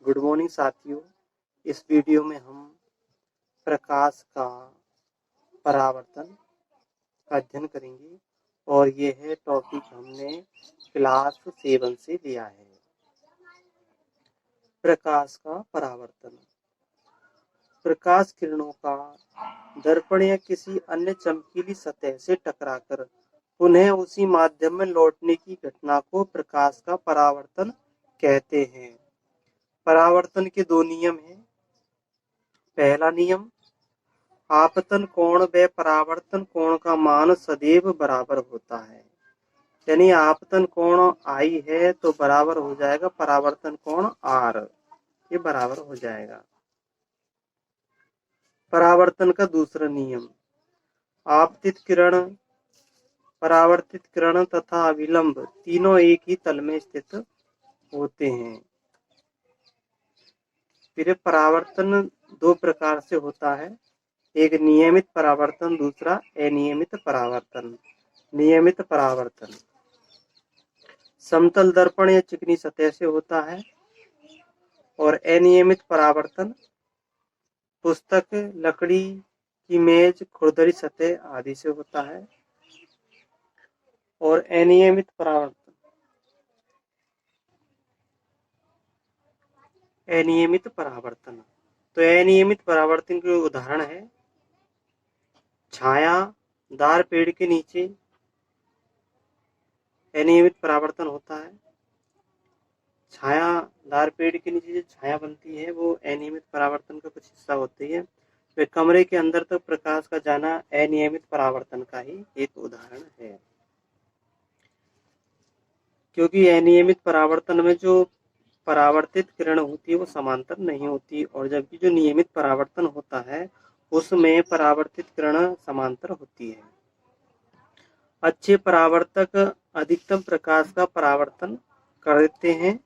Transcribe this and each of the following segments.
Good morning साथियों। इस video में हम प्रकाश का परावर्तन का अध्ययन करेंगे और यह है टॉपिक हमने क्लास 7 से लिया है। प्रकाश का परावर्तन। प्रकाश किरणों का दर्पण या किसी अन्य चमकीली सतह से टकराकर पुनः उसी माध्यम में लौटने की घटना को प्रकाश का परावर्तन कहते हैं। परावर्तन के दो नियम हैं। पहला नियम, आपतन कोण व परावर्तन कोण का मान सदैव बराबर होता है। यानी आपतन कोण आई है तो बराबर हो जाएगा परावर्तन कोण आर, ये बराबर हो जाएगा। परावर्तन का दूसरा नियम, आपतित किरण, परावर्तित किरण तथा अभिलंब तीनों एक ही तल में स्थित होते हैं। फिर परावर्तन दो प्रकार से होता है, एक नियमित परावर्तन, दूसरा अनियमित परावर्तन। नियमित परावर्तन समतल दर्पण या चिकनी सतह से होता है और अनियमित परावर्तन पुस्तक, लकड़ी की मेज, खुरदरी सतह आदि से होता है। और अनियमित परावर्तन तो अनियमित परावर्तन के उदाहरण है छायादार पेड़ के नीचे अनियमित परावर्तन होता है। छायादार पेड़ के नीचे जो छाया बनती है वो अनियमित परावर्तन का कुछ हिस्सा होती है। तो कमरे के अंदर तक प्रकाश का जाना अनियमित परावर्तन का ही एक उदाहरण है, क्योंकि अनियमित परावर्तन में जो परावर्तित किरण होती है वो समांतर नहीं होती, और जबकि जो नियमित परावर्तन होता है उसमें परावर्तित किरण समांतर होती है। अच्छे परावर्तक अधिकतम प्रकाश का परावर्तन कर देते हैं।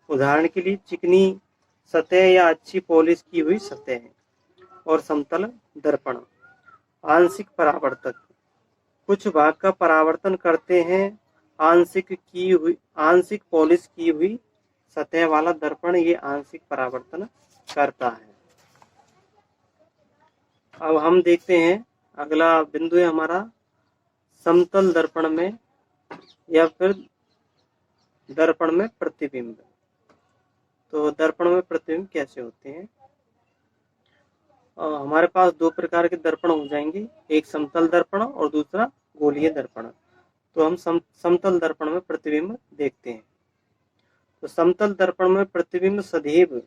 उदाहरण के लिए चिकनी सतह या अच्छी पॉलिश की हुई सतह और समतल दर्पण। आंशिक परावर्तक कुछ भाग का परावर्तन करते हैं। आंशिक पॉलिश की हुई सतह वाला दर्पण ये आंशिक परावर्तन करता है। अब हम देखते हैं अगला बिंदु है हमारा समतल दर्पण में या फिर दर्पण में प्रतिबिंब। तो दर्पण में प्रतिबिंब कैसे होते हैं? हमारे पास दो प्रकार के दर्पण हो जाएंगे, एक समतल दर्पण और दूसरा गोलीय दर्पण। तो हम समतल दर्पण में प्रतिबिंब देखते हैं। तो समतल दर्पण में प्रतिबिंब सदैव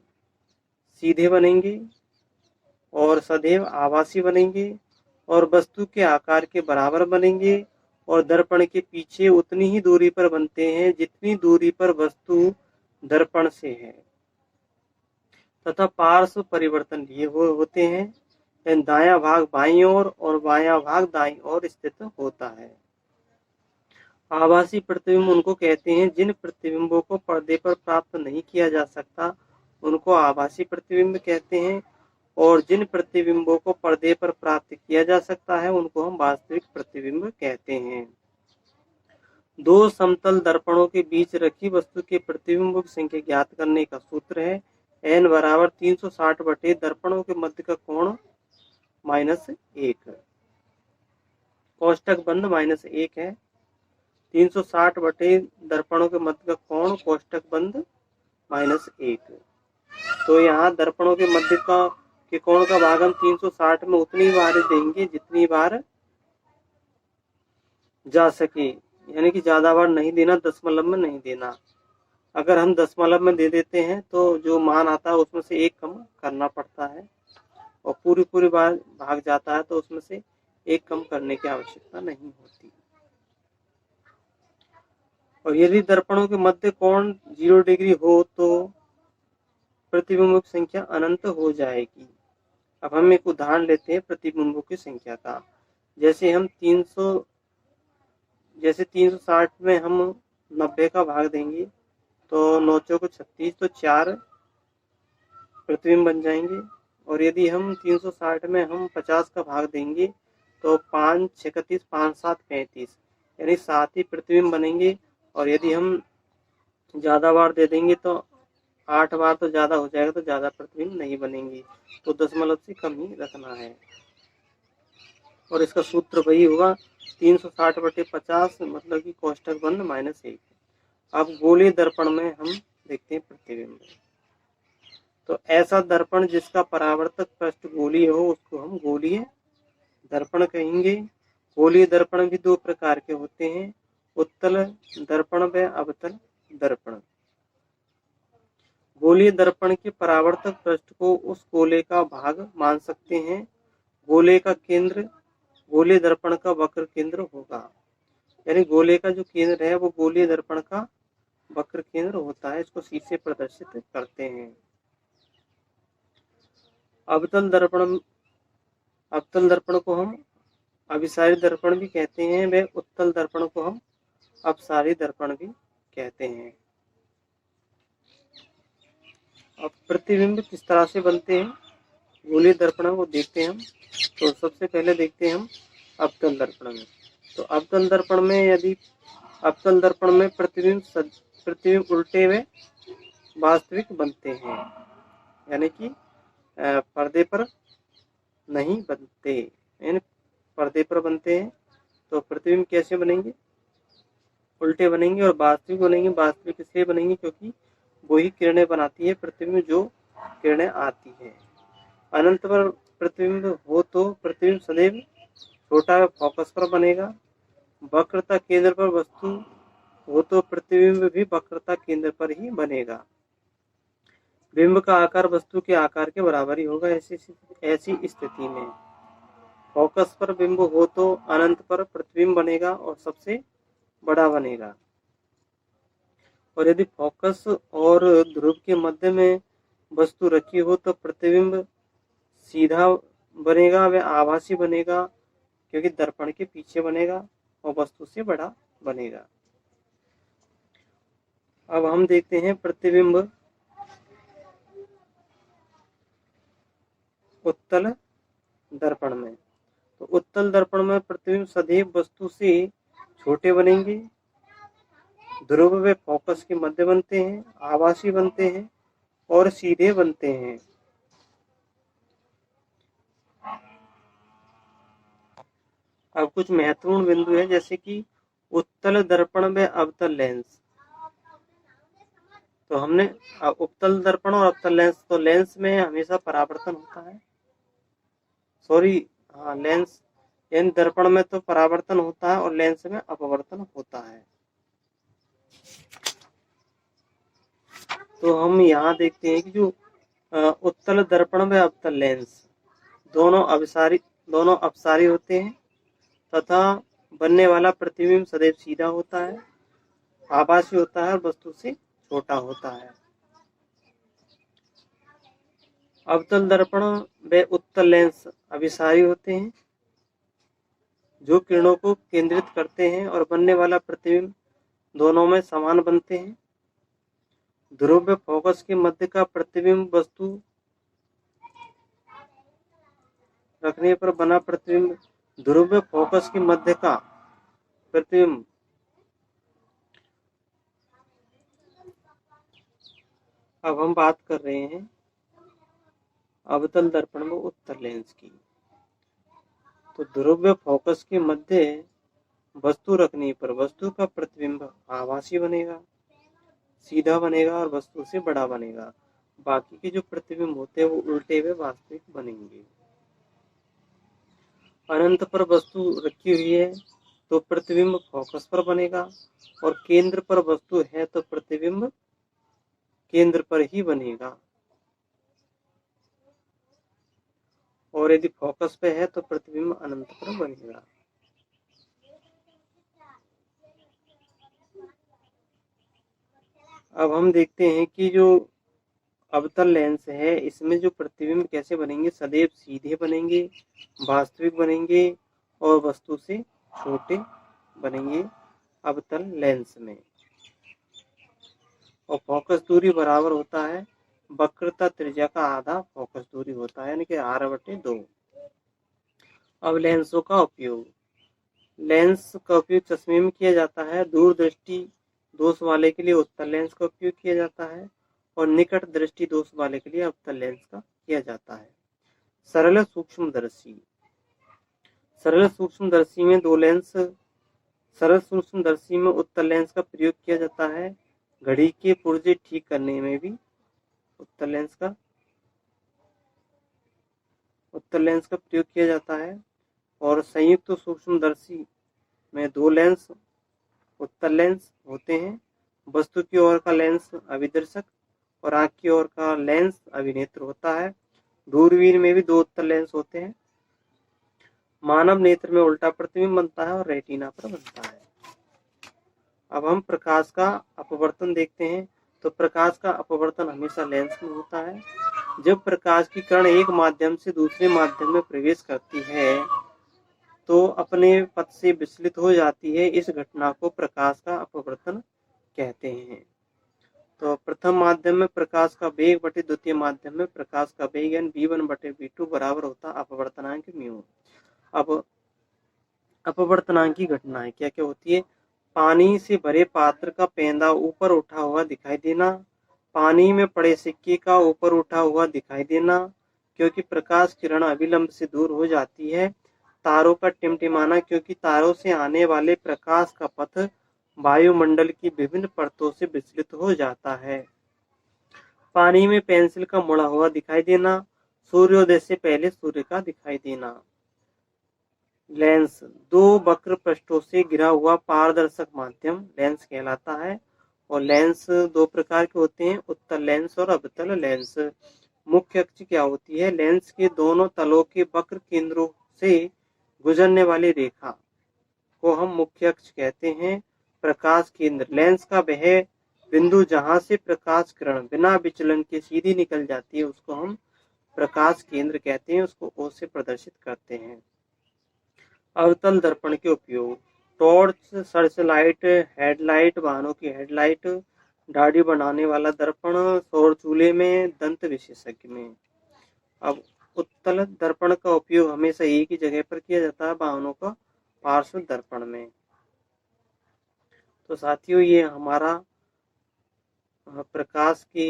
सीधे बनेंगे और सदैव आभासी बनेंगे और वस्तु के आकार के बराबर बनेंगे और दर्पण के पीछे उतनी ही दूरी पर बनते हैं जितनी दूरी पर वस्तु दर्पण से है, तथा पार्श्व परिवर्तन लिए होते हैं। दायां भाग बाईं ओर और बायां भाग दाईं ओर स्थित होता है। आभासी प्रतिबिंब उनको कहते हैं जिन प्रतिबिंबों को पर्दे पर प्राप्त नहीं किया जा सकता उनको आभासी प्रतिबिंब कहते हैं, और जिन प्रतिबिंबों को पर्दे पर प्राप्त किया जा सकता है उनको हम वास्तविक प्रतिबिंब कहते हैं। दो समतल दर्पणों के बीच रखी वस्तु के प्रतिबिंबों की संख्या ज्ञात करने का सूत्र है n बराबर 360 बटे दर्पणों के मध्य का कोण -1। कोष्टक बंद -1 है। 360 बटे दर्पणों के मध्य का कोण कोष्टक बंद -1। तो यहाँ दर्पणों के मध्य के कोण का भाग हम 360 में उतनी बार देंगे जितनी बार जा सके, यानी कि ज्यादा बार नहीं देना, दशमलव में नहीं देना। अगर हम दशमलव में दे देते हैं तो जो मान आता है उसमें से एक कम करना पड़ता है, और पूरी बार भाग जाता है तो उसमें से एक कम करने की आवश्यकता नहीं होती। और यदि दर्पणों के मध्य कोण 0 डिग्री हो तो प्रतिबिंबों की संख्या अनंत हो जाएगी। अब हम एक उदाहरण लेते हैं प्रतिबिंबों की संख्या का। जैसे 360 में हम 90 का भाग देंगे तो 9 चौको 36, तो 4 प्रतिबिंब बन जाएंगे। और यदि हम 360 में हम 50 का भाग देंगे तो 5 36, 5 7 35, यानी 7 ही प्रतिबिंब बनेंगे। और यदि हम ज्यादा बार दे देंगे तो 8 बार तो ज़्यादा हो जाएगा, तो ज़्यादा प्रतिबिंब नहीं बनेंगे, तो दशमलव से कम ही रखना है। और इसका सूत्र वही होगा 360/50, मतलब कि कोष्ठक बंद -1। अब गोलीय दर्पण में हम देखते हैं प्रतिबिंब। तो ऐसा दर्पण जिसका परावर्तक पृष्ठ गोलीय हो उसको हम गोलीय दर्पण कहेंगे। गोलीय दर्पण भी 2 प्रकार के होते हैं, उत्तल दर्पण व अवतल दर्पण। गोलीय दर्पण के परावर्तक पृष्ठ को उस गोले का भाग मान सकते हैं। गोले का केंद्र गोलीय दर्पण का वक्र केंद्र होगा, यानी गोले का जो केंद्र है वो गोलीय दर्पण का वक्र केंद्र होता है। इसको C से प्रदर्शित करते हैं। अवतल दर्पण को हम अभिसारी दर्पण भी कहते हैं, व उत्तल दर्पण को हम अपसारी दर्पण भी कहते हैं। अब प्रतिबिंब किस तरह से बनते हैं गोलीय दर्पण को देखते हैं हम। तो सबसे पहले देखते हैं हम अवतल दर्पण में। तो अवतल दर्पण में प्रतिबिंब उल्टे हुए वास्तविक बनते हैं, यानी कि पर्दे पर नहीं बनते, यानी पर्दे पर बनते हैं। तो प्रतिबिंब कैसे बनेंगे, उल्टे बनेंगे और वास्तविक बनेंगे। वास्तविक इसलिए बनेंगे क्योंकि वही किरणें बनाती है प्रतिबिंब जो किरणें आती है। अनंत पर प्रतिबिंब हो तो प्रतिबिंब सदैव छोटा फोकस पर बनेगा। वक्रता केंद्र पर वस्तु हो तो प्रतिबिंब भी वक्रता केंद्र पर ही बनेगा। बिंब का आकार वस्तु के आकार के बराबर ही होगा। ऐसी स्थिति में फोकस पर बिंब हो तो अनंत पर प्रतिबिंब बनेगा और सबसे बड़ा बनेगा। और यदि फोकस और ध्रुव के मध्य में वस्तु रखी हो तो प्रतिबिंब सीधा बनेगा व आभासी बनेगा, क्योंकि दर्पण के पीछे बनेगा और वस्तु से बड़ा बनेगा। अब हम देखते हैं प्रतिबिंब उत्तल दर्पण में। तो उत्तल दर्पण में प्रतिबिंब सदैव वस्तु से छोटे बनेंगे, ध्रुव व फोकस के मध्य बनते हैं, आभासी बनते हैं और सीधे बनते हैं। अब कुछ महत्वपूर्ण बिंदु है, जैसे कि उत्तल दर्पण व अवतल लेंस। तो हमने उत्तल दर्पण और अवतल लेंस, तो लेंस में हमेशा परावर्तन होता है, लेंस यानी दर्पण में तो परावर्तन होता है और लेंस में अपवर्तन होता है। तो हम यहाँ देखते हैं कि जो उत्तल दर्पण व अवतल लेंस दोनों अपसारी होते हैं तथा बनने वाला प्रतिबिंब सदैव सीधा होता है, आभासी होता है और वस्तु से छोटा होता है। अवतल दर्पण व उत्तल लेंस अभिसारी होते हैं जो किरणों को केंद्रित करते हैं और बनने वाला प्रतिबिंब दोनों में समान बनते हैं। ध्रुव व फोकस के मध्य का प्रतिबिंब वस्तु रखने पर बना प्रतिबिंब ध्रुव व फोकस के मध्य का प्रतिबिंब अब हम बात कर रहे हैं अवतल दर्पण में उत्तल लेंस की। तो ध्रुव व फोकस के मध्य वस्तु रखने पर वस्तु का प्रतिबिंब आभासी बनेगा, सीधा बनेगा और वस्तु से बड़ा बनेगा। बाकी के जो प्रतिबिंब होते हैं वो उल्टे हुए वास्तविक बनेंगे। अनंत पर वस्तु रखी हुई है तो प्रतिबिंब फोकस पर बनेगा और केंद्र पर वस्तु है तो प्रतिबिंब केंद्र पर ही बनेगा, और यदि फोकस पे है तो प्रतिबिंब अनंत पर बनेगा। अब हम देखते हैं कि जो अवतल लेंस है इसमें जो प्रतिबिंब कैसे बनेंगे, सदैव सीधे बनेंगे, वास्तविक बनेंगे और वस्तु से छोटे बनेंगे अवतल लेंस में। और फोकस दूरी बराबर होता है वक्रता त्रिज्या का आधा फोकस दूरी होता है, यानी कि r/2। अब लेंसों का उपयोग। लेंस का उपयोग चश्मे में किया जाता है। दूरदृष्टि दोष वाले के लिए उत्तल लेंस का उपयोग किया जाता है और निकट दृष्टि दोष वाले के लिए अवतल लेंस का किया जाता है। सरल सूक्ष्मदर्शी, सरल सूक्ष्मदर्शी में दो लेंस, सरल सूक्ष्मदर्शी में उत्तल लेंस का प्रयोग किया जाता है। घड़ी के पुर्जे ठीक करने में भी उत्तल लेंस का प्रयोग किया जाता है। और संयुक्त सूक्ष्मदर्शी में दो लेंस उत्तल लेंस होते हैं। वस्तु की ओर का लेंस अभिदर्शक और आंख की ओर का लेंस अभिनेत्र होता है। दूरबीन में भी दो उत्तल लेंस होते हैं। मानव नेत्र में उल्टा प्रतिबिंब बनता है और रेटिना पर बनता है। अब हम प्रकाश का अपवर्तन देखते हैं। तो प्रकाश का अपवर्तन हमेशा लेंस में होता है। जब प्रकाश की किरण एक माध्यम से दूसरे माध्यम में प्रवेश करती है तो अपने पथ से विचलित हो जाती है। इस घटना को प्रकाश का अपवर्तन कहते हैं। तो प्रथम माध्यम में प्रकाश का वेग बटे द्वितीय माध्यम में प्रकाश का वेग यानी v1 बटे v2 बराबर होता है अपवर्तनांक म्यू। अब अपवर्तनांक की घटनाएं क्या क्या होती है। पानी से भरे पात्र का पेंदा ऊपर उठा हुआ दिखाई देना, पानी में पड़े सिक्के का ऊपर उठा हुआ दिखाई देना क्योंकि प्रकाश किरण अभिलंब से दूर हो जाती है, तारों का टिमटिमाना क्योंकि तारों से आने वाले प्रकाश का पथ वायुमंडल की विभिन्न परतों से विचलित हो जाता है, पानी में पेंसिल का मुड़ा हुआ दिखाई देना, सूर्योदय से पहले सूर्य का दिखाई देना। लेंस दो वक्र पृष्ठों से घिरा हुआ पारदर्शक माध्यम लेंस कहलाता है। और लेंस दो प्रकार के होते हैं, उत्तल लेंस और अवतल लेंस। मुख्य अक्ष क्या होती है, लेंस के दोनों तलों के वक्र केंद्रों से गुजरने वाली रेखा को हम मुख्य अक्ष कहते हैं। प्रकाश केंद्र लेंस का वह बिंदु जहां से प्रकाश किरण बिना विचलन के सीधी निकल जाती है उसको हम प्रकाश केंद्र कहते हैं, उसको O से प्रदर्शित करते हैं। अवतल दर्पण के उपयोग, टॉर्च, सर्च लाइट, हेडलाइट, वाहनों की हेडलाइट, दाढ़ी बनाने वाला दर्पण, सौर चूल्हे में, दंत विशेषज्ञ में। अब उत्तल दर्पण का उपयोग हमेशा एक ही जगह पर किया जाता है, वाहनों का पार्श्व दर्पण में। तो साथियों ये हमारा प्रकाश के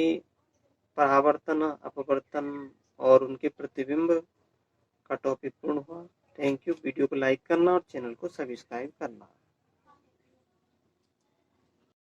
परावर्तन, अपवर्तन और उनके प्रतिबिंब का टॉपिक पूर्ण हुआ। Thank you. वीडियो को लाइक करना और चैनल को सब्सक्राइब करना।